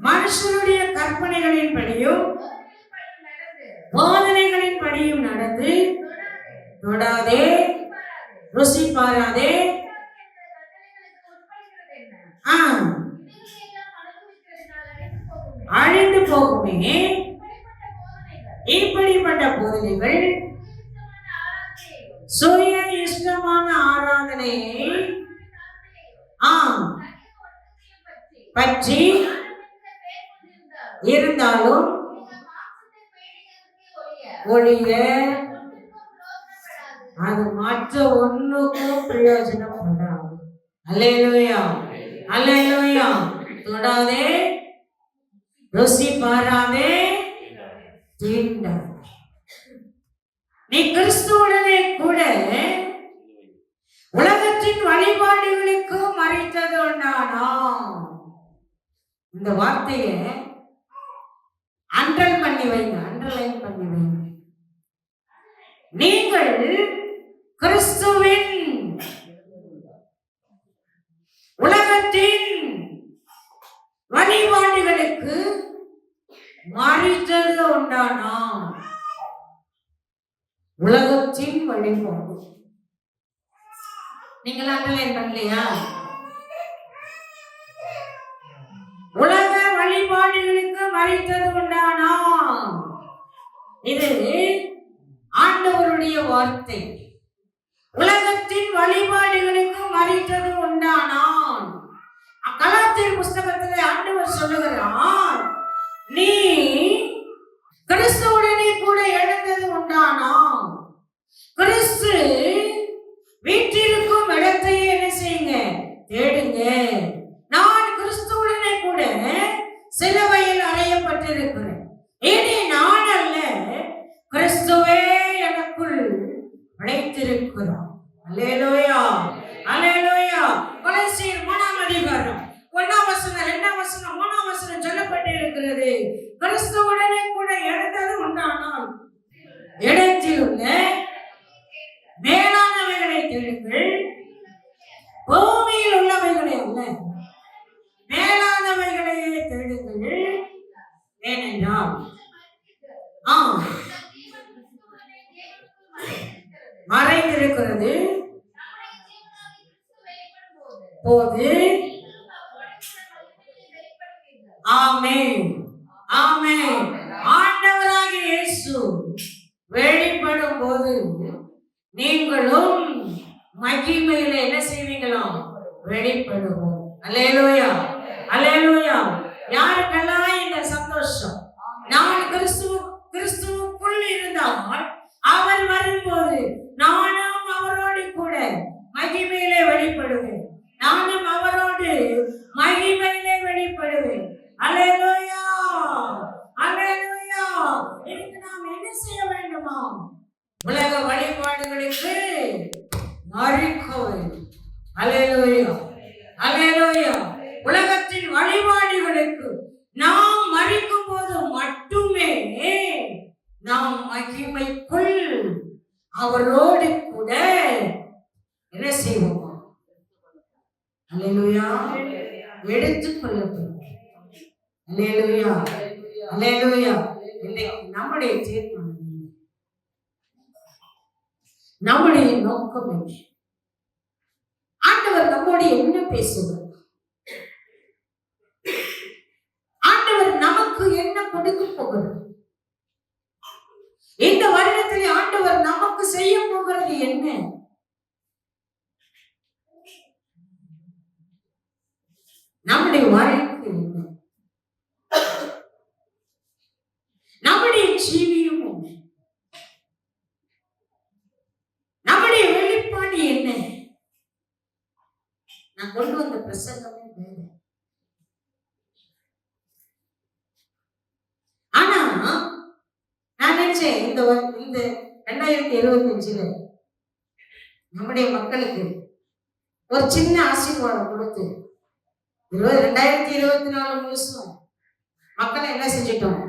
மனுஷனுடைய கற்பனைகளின் படியும் போதனைகளின் படியும் நடந்து தொடாதே, ருசி பாராதே, அழிந்து போகுமே. இப்படிப்பட்ட போதனைகள் சுய இஷ்டமான ஆராதனையை பற்றி இருந்தாலும் ஒழிய அது மற்ற ஒண்ணுக்கும் பிரயோஜனப்படாது. அல்லேலூயா, அல்லேலூயா. தொடாதே, ருசி பாராதே, தீண்டாதே. நீ கிறிஸ்துவுடனே கூட உலகத்தின் வழிபாடுகளுக்கு மறித்தது உண்டானா? இந்த வார்த்தையை அண்டர்லைன் பண்ணி வைங்க, அண்டர்லைன் பண்ணி வைங்க. நீங்கள் கிறிஸ்துவின் உலகத்தின் வழிபாடுகளுக்கு மறித்தது உண்டானா? உலகத்தின் வழிபாடு நீங்கள் அண்டர்லைன் பண்ணலையா? உலக வழிபாடுகளுக்கு மறித்தது உண்டானா? இது ஆண்டவருடைய வார்த்தை. உலகத்தின் வழிபாடுகளுக்கு மறித்தது உண்டானான். கலாத்தியர் புஸ்தகத்தில் ஆண்டவர் சொல்லுகிறார், நீ கிறிஸ்துவுடனே கூட எழுந்தது உண்டானா? கிறிஸ்து வீட்டிற்கும் இடத்தையே என்ன செய்யுங்க, தேடுங்க. நான் கிறிஸ்துவுடனே கூட சிலுவையில் அறையப்பட்டிருக்கிறேன். இனி நான் அல்ல, கிறிஸ்துவே எனக்குள் அழைத்திருக்கிறார். அல்லேலூயா, அல்லேலூயா. கொலோசியர் 3ஆம் அதிகாரம் 1ஆம் வசனம் 2ஆம் வசனம் 3ஆம் வசனம் சொல்லப்பட்டு இருக்கிறது. கிறிஸ்துவுடனே கூட எழுந்தது உண்டானால் இடத்தில் உள்ள மேலானவைகளை தேடுங்கள், பூமியில் உள்ளவைகளை அல்ல, மேலானவைகளையே தேடுங்கள். ஏனென்றால் மறைந்திருக்கிறது போது. ஆமென், ஆமென். ஆண்டவராகிய இயேசு வெளிப்படும் போது நீங்களும் மகிமையில என்ன செய்வீங்களாம், வெளிப்படுவோம். அல்லேலூயா, அல்லேலூயா. யாருக்கெல்லாம் இந்த சந்தோஷம்? நான் கிறிஸ்துவுக்குள் இருந்தால் அவர் வரும்போது நானும் அவரோடு கூட மகிமையிலே வெளிப்படுவேன். நானும் அவரோடு மகிமையிலே வெளிப்படுவேன். அல்லேலூயா, அல்லேலூயா. இதுக்கு நாம் என்ன செய்ய வேண்டுமா? உலக வழிபாடுகளுக்கு மறிக்க வேண்டும். அல்லேலூயா, அல்லேலூயா. உலகத்தின் வழிபாடுகளுக்கு நாம் மறிக்கும் போது மட்டுமே மகிமைக்குள் அவரோடு கூட என்ன செய்வோம்? அல்லேலூயா, எடுத்துக் கொள்ளப்படும். அல்லேலூயா, அல்லேலூயா. இன்னைக்கு நம்முடைய தீர்மானம், நம்முடைய நோக்கம் என்ன? ஆண்டவர் நம்மோடு என்ன பேசுவார்? ஆண்டவர் நமக்கு என்ன கொடுக்க போகிறது? இந்த வருடத்தில் ஆண்டவர் நமக்கு செய்ய போகிறது என்ன? நம்முடைய வாழ்க்கை என்ன? நம்முடைய ஜீவியம் என்ன? நம்முடைய வெளிப்பாடு என்ன? நான் கொண்டு வந்த பிரசங்கமே வேற. ஆனா நான் நினைச்சேன் இந்த 2025 நம்முடைய மக்களுக்கு ஒரு சின்ன ஆசீர்வாதம் கொடுத்து 2024 முழுசும் மக்களை என்ன செஞ்சிட்டோம்?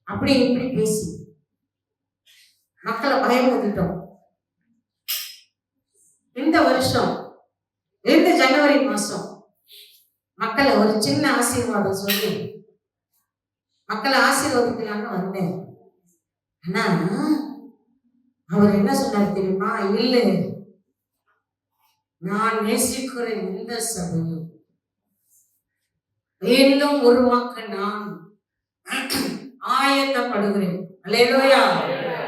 அப்படி இப்படி பேசி மக்களை பயமுறுத்திட்டோம். இந்த வருஷம் இந்த ஜனவரி மாசம் மக்களை ஒரு சின்ன ஆசீர்வாதம் சொல்லி மக்களை ஆசீர்வதிக்கலான்னு வந்தேன். ஆனா அவர் என்ன சொன்னார் தெரியுமா? இல்லை, நான் நேசிக்கிற இந்த சபையை இன்னும் உருவாக்க நான் ஆயத்தப்படுகிறேன். அல்லேலூயா,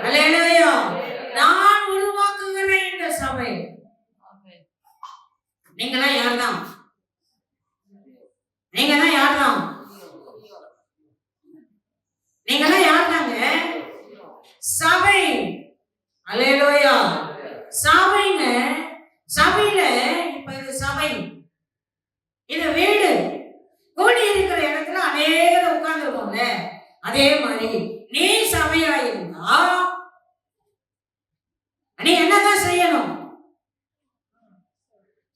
அல்லேலூயா. நான் உருவாக்குகிறேன் இந்த சபை. நீங்களாம் யார்தான்? நீங்களாம் யார்தான்? நீங்களாம் யார்தாங்க? சபை. அல்லேலூயா, சபைங்க. சபையில இப்ப இது சபை, இது வீடு. கூடி இருக்கிற இடத்துல அநேகர் உட்கார்ந்து இருக்கோம்ல, அதே மாதிரி நீ சபையா இருந்தா நீ என்னதான் செய்யணும்?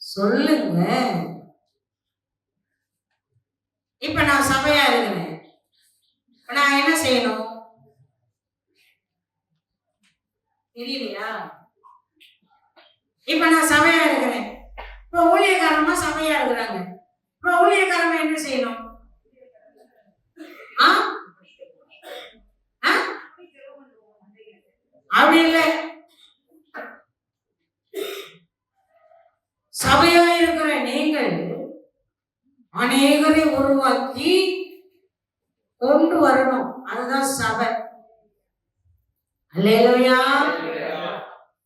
சொல்லுங்க. இப்ப நான் சபையா இருக்கிறேன், நான் என்ன செய்யணும்? தெரியலையா? இப்ப நான் சபையா இருக்கிறேன், இப்ப ஊழியக்காரமா சபையா இருக்கிறாங்க. இப்ப ஊழியக்காரமா என்ன செய்யணும்? அப்படி இல்லை. சபையா இருக்கிற நீங்கள் அநேகரை உருவாக்கி கொண்டு வரணும். அதுதான் சபை. அல்லேலூயா.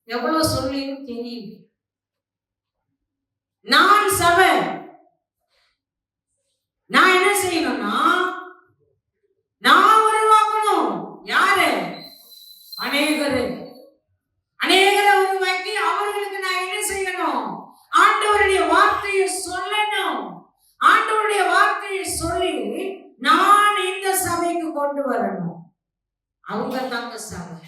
எவ்வளவு சொல்லியும் தெரியும். நான் சபை. நான் என்ன செய்யணும்னா, நான் உருவாக்கணும். யாரு? அநேகரை உருவாக்கி அவர்களுக்கு நான் என்ன செய்யணும்? ஆண்டவருடைய வார்த்தையை சொல்லணும். ஆண்டவருடைய வார்த்தையை சொல்லி நான் இந்த சபைக்கு கொண்டு வரணும். அவங்க தாங்க சபை.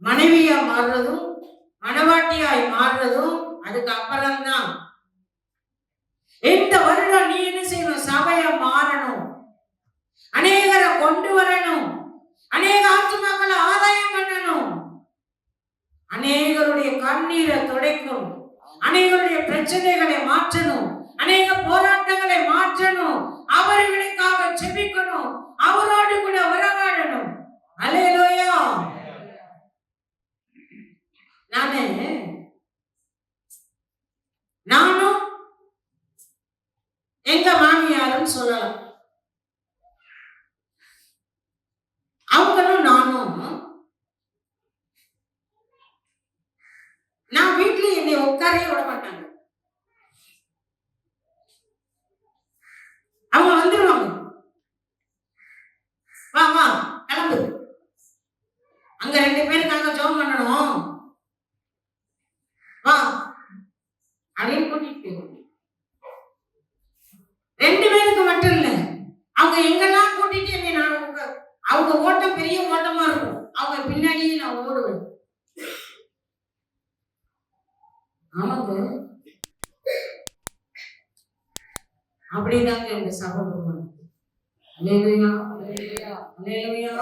மனைவியா மாறுறதும் மனவாட்டியாய் மாறுறதும் அதுக்கு அப்புறம்தான். இந்த வருடம் நீ என்ன செய்யணும்? சபையா மாறணும். அநேகரை கொண்டு வரணும். அநேக ஆத்துமாக்களை ஆதாயம் பண்ணணும். அநேகருடைய கண்ணீரை துடைக்கணும். அநேகருடைய பிரச்சனைகளை மாற்றணும். அநேக போராட்டங்களை மாற்றணும். அவர்களுக்காக ஜெபிக்கணும். அவரோடு கூட உறவாடணும். அல்லேலூயா. நானும் எங்க மாமியாரும் சொல்லலாம், அவங்களும் நானும். நான் வீட்டுல என்னை உட்காரவே விட மாட்டாங்க. அவங்க வந்துருவாங்க. வா வா கிளம்பு, அங்க 2 பேருக்காக ஜெபம் பண்ணணும், வா அப்படின்னு கூட்டிட்டு போயிடுவாங்க. 2 பேருக்கு மட்டும் இல்ல, அவங்க எங்கெல்லாம் கூட்டிட்டு என்னை அவங்க ஓட்டம் பெரிய ஓட்டமா இருக்கும். அவங்க பின்னாடியே நான் ஓடுவேன். ஆமாங்க, அப்படிதாங்க எங்க சபை. அல்லேலூயா, அல்லேலூயா.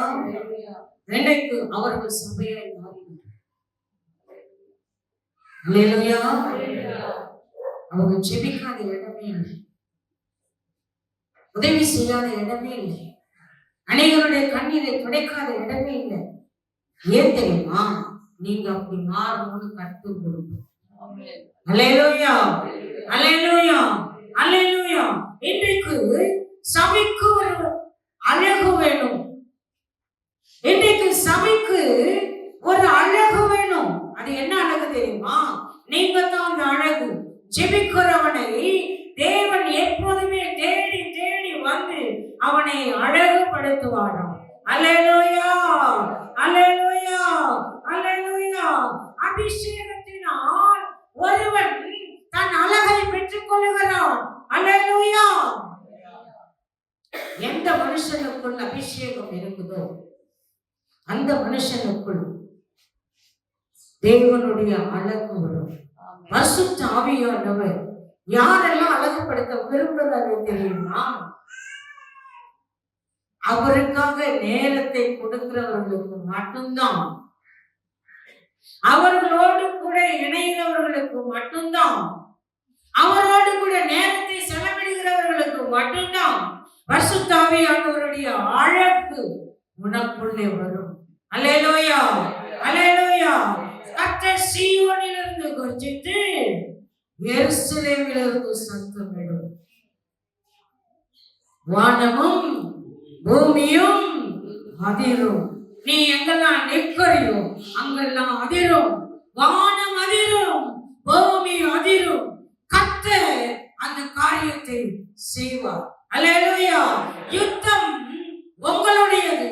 இன்றைக்கு அவர்கள் சபையாய் மாறினார். அல்லேலூயா. அவங்க ஜெபிக்காத இடமே இல்லை, உதவி செய்யாத இடமே இல்லை, அனைவருடைய கண்ணீரை துடைக்காத இடமே இல்லை. ஏன் தெரியுமா? நீங்க அப்படி மாறணும்னு கற்று கொடுப்போம். அல்லேலூயா, அல்லேலூயா, அல்லேலூயா. இன்றைக்கு சபைக்கு ஒரு அழகு வேணும். இன்றைக்கு சபைக்கு ஒரு அழகு வேணும். அது என்ன அழகு தெரியுமா? நீங்க தான் அந்த அழகு. ஜெபிக்கிறவனை தேவன் எப்போதுமே தேடி தேடி வந்து அவனை அழகுபடுத்துவாராம். அல்லேலூயா, அல்லேலூயா, அல்லேலூயா. அபிஷேகத்தினால் ஒருவன் தன் அழகை பெற்றுக் கொள்ளுகிறான். அல்லேலூயா. எந்த மனுஷனுக்குள் அபிஷேகம் இருக்குதோ அந்த மனுஷனுக்குள் தேவனுடைய அழகு வரும். பரிசுத்த ஆவியானவர் யாரெல்லாம் அழகுபடுத்த விரும்புகிறாரோ தெரியுமா? அவருக்காக நேரத்தை கொடுக்கிறவர்களுக்கு மட்டும்தான், அவர்களோடு கூட இணைகிறவர்களுக்கு மட்டும்தான், அவரோடு கூட நேரத்தை செலவிடுகிறவர்களுக்கு மட்டும்தான் பரிசுத்த ஆவியானவருடைய அழகு உனக்குள்ளே வரும். அல்லேலூயா, அல்லேலூயா. கர்த்தர் சீயோனிலிருந்து கர்ஜித்து எருசலேமிலிருந்து சத்தமிடும். வானமும் பூமியும் அதிரும். நீ எங்கெல்லாம் நிற்கிறியோ அங்கெல்லாம் அதிரும். வானம் அதிரும், பூமி அதிரும். கர்த்தர் அந்த காரியத்தை செய்வார். அல்லேலூயா. யுத்தம் உங்களுடையது.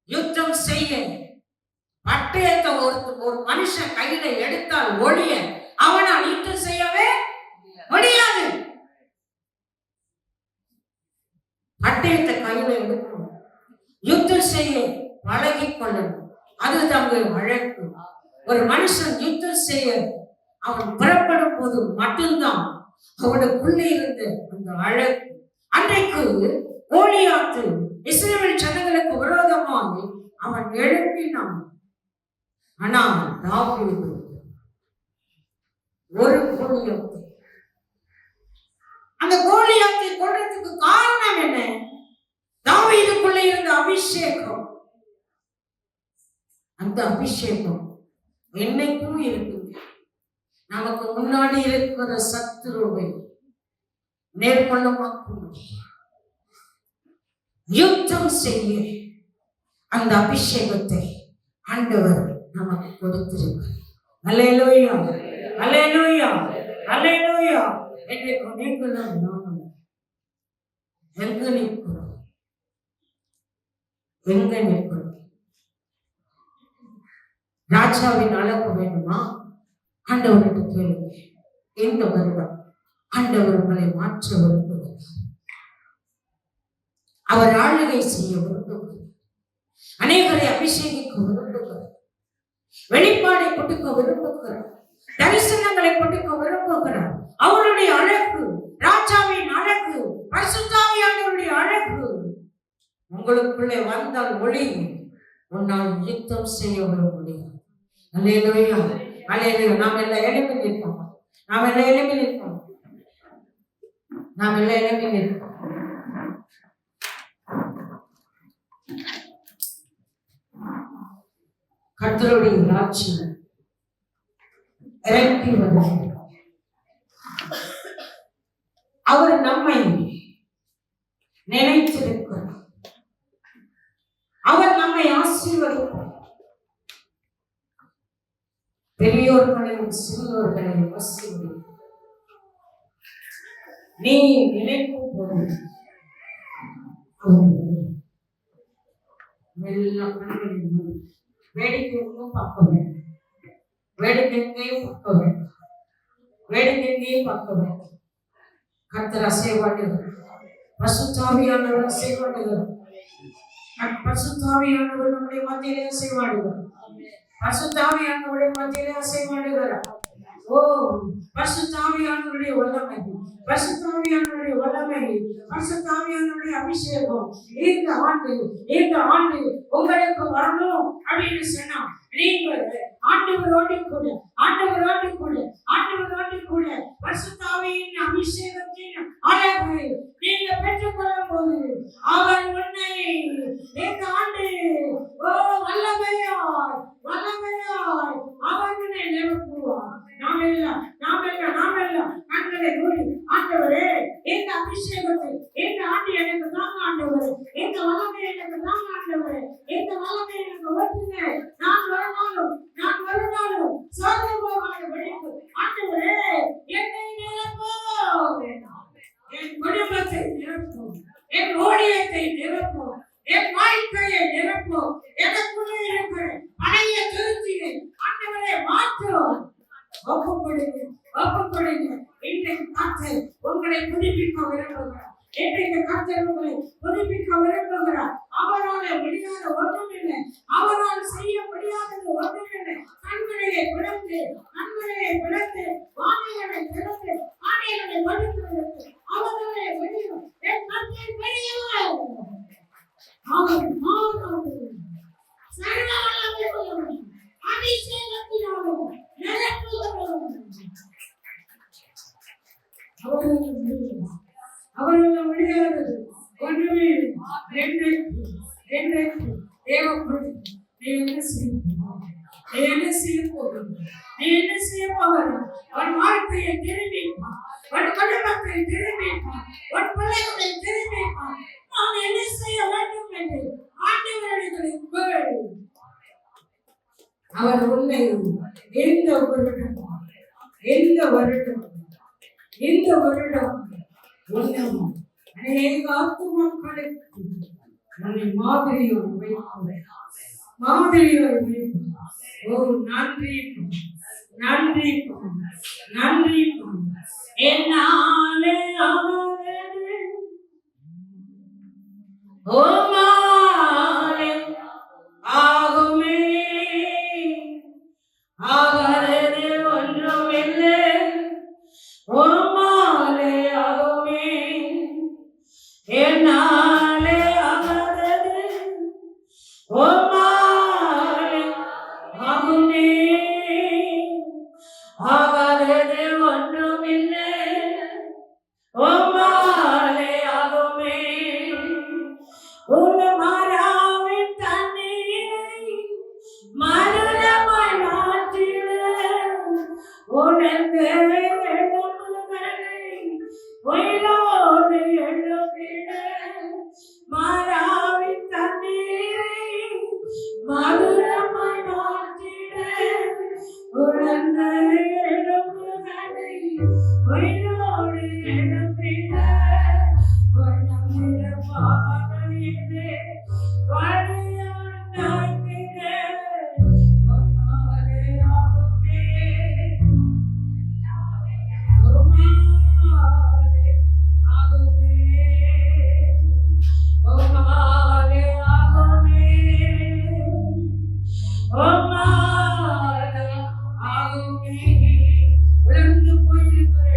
யுத்தம் செய்ய பட்டயத்தை ஒரு மனுஷன் கையில எடுத்தால் ஒழிய அவனால் யுத்தம் செய்யவே முடியாது. பட்டயத்தை கையில எடுக்கணும், யுத்தம் செய்ய பழகி கொள்ளணும். அது தங்க வழக்கு. ஒரு மனுஷன் யுத்தம் செய்ய அவன் புறப்படும் போது மட்டும்தான் அவனுக்குள்ளே இருந்த அந்த அழகு. அன்றைக்கு கோலியாத்து இஸ்ரவேல் ஜனங்களுக்கு விரோதமாக அவன் எழுப்பினான். ஆனால் தாவீது ஒரு கோலியாத்தை, அந்த கோலியாத்தை கொல்றதுக்கு காரணம் என்ன? தாவீதுக்குள்ளே இருந்த அபிஷேகம். அந்த அபிஷேகம் என்னைக்கும் இருக்குது. நமக்கு முன்னாடி இருக்கிற சத்துருவை நேர்கொள்ளமாக்கும் யுத்தம் செய்ய அந்த அபிஷேகத்தை ஆண்டவர் நமக்கு கொடுத்திருக்கிறார். அல்லேலூயா, அல்லேலூயா, அல்லேலூயா. என்றைக்கு நீங்களும் நானும் எங்க நிற்கிறோம்? எங்க நிற்கிறோம்? ராஜாவின் அழகு வேண்டுமா? ஆண்டவர்கிட்ட கேளுங்க. இந்த வருடம் ஆண்டவர் உங்களை மாற்ற விரும்புகிறார். அவர் ஆளுகை செய்ய விரும்புகிறார். அநேகரை அபிஷேகிக்க விரும்புகிறார். வெளிப்பாடை கொடுக்க விரும்புகிறார். தரிசனங்களை கொடுக்க விரும்புகிறார். அவருடைய அழகு, ராஜாவின் அழகு, பரிசுத்த ஆவியானவருடைய அழகு உங்களுக்குள்ளே வந்தால் ஒளி உன்னால் யுத்தம் செய்ய முடியும். அல்லேலூயா, அல்லேலூயா. நாம் எல்லாம் எழுப்பி நிற்போம். நாம் எல்லாம் எழுப்பி நிற்போம். நாம் எல்லாம் எழுப்பி நிற்போம். கர்த்தருடைய ராஜ்யம் இறங்கி வருகிறது. அவர் நம்மை நினைத்திருக்கிறார். அவர் நம்மை ஆசீர்வதிப்பார். பெரியோர்களையும் சிறியோர்களையும் ஆசீர்வதிப்பார். நீ நினைக்கும் போது வேடிக்கையும் பார்க்க வேண்டும். வேடிக்கையும் பார்க்க வேண்டும். வேடிக்கையும் பார்க்க வேண்டும். கர்த்தர் அசைவாடுகிறார். பரிசுத்த ஆவியானவர் அசைவாடுகிறார். பரிசுத்த ஆவியானவர் நம்முடைய மத்தியிலே அசைவாடுகிறார். பரிசுத்த ஆவியானவருடைய மத்தியிலே அசைவாடுகிறார். ஓ பரிசுத்த ஆவியானவருடைய வல்லமை, பரிசுத்த ஆவியானவருடைய வல்லமை, பரிசுத்த ஆவியானவருடைய அபிஷேகம் இந்த ஆண்டு உங்களுக்கு வரணும் அப்படின்னு சொன்னா நீங்கள் ஆண்டவரோடு கூட பரிசுத்த ஆவியின் அபிஷேகத்தின் அழகு நீங்க பெற்றுக்கொள்ளும் போது அவர் உன்னை இந்த ஆண்டு ஓ வல்லமையாய் அவர் உன்னை நிரப்புவார். நாம் எல்லாம் கண்களை மூடி ஆண்டவரே இந்த அபிஷேகத்தை இந்த ஆண்டு எனக்கு தாங்க ஆண்டவரே, இந்த வல்லமை எனக்கு தாங்க ஆண்டவரே, இந்த வல்லமை எனக்கு ஓட்டுங்க. நான் ஒரு நாளும் சோதனை போகாத படிப்பு ஆண்டவரே என்னை நிரப்பும், என் குடும்பத்தை நிரப்பும், என் ஊழியத்தை நிரப்பும், என் வாழ்க்கையை நிரப்பும், எனக்குள்ளே இருக்கிற பழைய திருச்சியை ஆண்டவரே மாற்றும். ஒப்புக்கொடுங்க. இன்றைக்கு கர்த்தர் உங்களை புதுப்பிக்க விரும்புகிறார். அவரால் முடியாத ஒன்றுமில்லை, அவரால் செய்ய முடியாதது ஒன்றுமில்லை. கண்களையை பிளந்து வானைகளை திறந்து ஆணைகளை வலுக்கிறது அவர்களே வெளியும் என் கண்கள் வெளியும் அவர் சர்வ வல்லமை அபிஷேகத்தினாலும் அவர்கள் முடியாது ஒன்றுமே. தேவப்படுத்தி நீ என்ன செய்ய போகிறாய்? உன் வாழ்க்கையை திரும்பிப்பான், உன் குடும்பத்தை திரும்பிப்பான், உன் பிள்ளைகளை திரும்பிப்பான். நான் என்ன செய்ய வேண்டும் என்று ஆண்டவரிடத்தில் அவர் உன்னை இந்த வருடம் உன்னும் அநேக ஆத்துமாக்களுக்கு உன்னை மாதிரியோடு வைப்பார். ஓ நன்றி என்னாலே ஆகாதது ஓ மாலே ஆகுமே, ஆகாதது ஒன்றும் இல்லை ஓ மாலே ஆகுமே, என்னாலே ஆகாதது ஓ மாலே ஆகுமே, ஆகாதது ஒன்றும் இல்லை ஓ மாலே ஆகுமே. மாறாவின் தண்ணீரை மருளமாய் மாற்றிட உனக்கு உயிரோடு எழுப்பிட, மாறாவின் தண்ணீரை மருளமாய் மாற்றிட உனக்கு எழுப்புகளை உயிரோடு எழுப்பிட பாதையிலே வழியுண்டாக்கிட ஆகுமே, உலர்ந்து போயிருக்கிற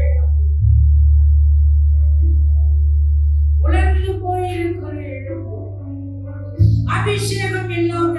அபிஷேகம் இல்லாம